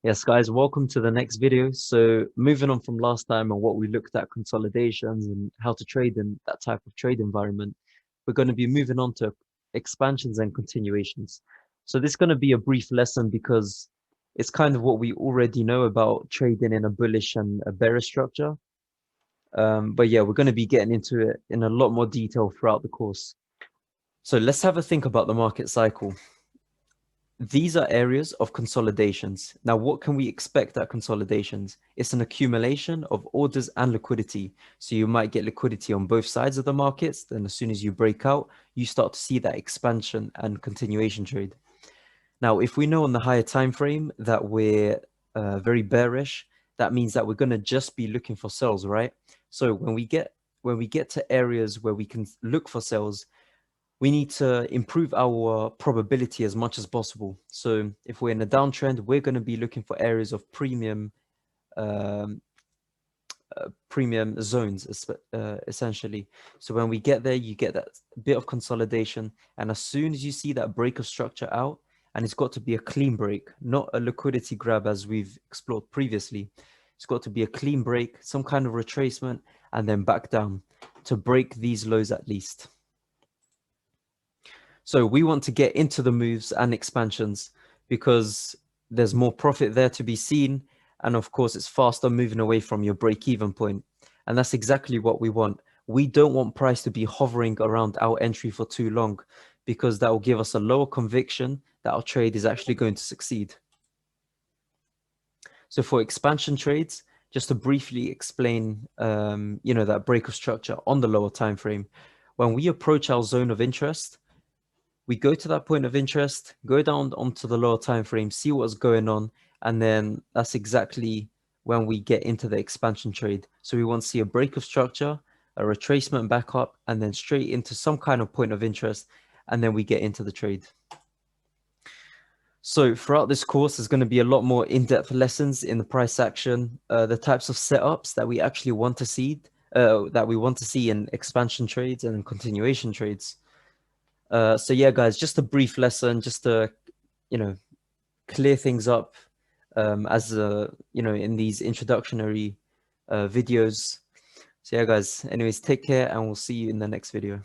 Yes, guys, welcome to the next video. So moving on from last time and what we looked at consolidations and how to trade in that type of trade environment, we're going to be moving on to expansions and continuations. So this is going to be a brief lesson because it's kind of what we already know about trading in a bullish and a bearish structure. But yeah, we're going to be getting into it in a lot more detail throughout the course. So let's have a think about the market cycle. These are areas of consolidations. Now, what can we expect at consolidations? It's an accumulation of orders and liquidity. So you might get liquidity on both sides of the markets. Then as soon as you break out, you start to see that expansion and continuation trade. Now, if we know on the higher time frame that we're very bearish, that means that we're going to just be looking for sells, right? So when we get to areas where we can look for sells, we need to improve our probability as much as possible. So if we're in a downtrend, we're going to be looking for areas of premium zones, essentially. So when we get there, you get that bit of consolidation. And as soon as you see that break of structure out, and it's got to be a clean break, not a liquidity grab as we've explored previously. It's got to be a clean break, some kind of retracement, and then back down to break these lows at least. So we want to get into the moves and expansions because there's more profit there to be seen. And of course, it's faster moving away from your break-even point. And that's exactly what we want. We don't want price to be hovering around our entry for too long because that will give us a lower conviction that our trade is actually going to succeed. So for expansion trades, just to briefly explain, that break of structure on the lower time frame, when we approach our zone of interest, we go to that point of interest, go down onto the lower time frame, see what's going on, and then that's exactly when we get into the expansion trade. So we want to see a break of structure, a retracement back up, and then straight into some kind of point of interest, and then we get into the trade. So throughout this course, there's going to be a lot more in-depth lessons in the price action, the types of setups that we actually want to see, in expansion trades and continuation trades. So yeah, guys, just a brief lesson, just to, clear things up in these introductory videos. So yeah, guys, anyways, take care and we'll see you in the next video.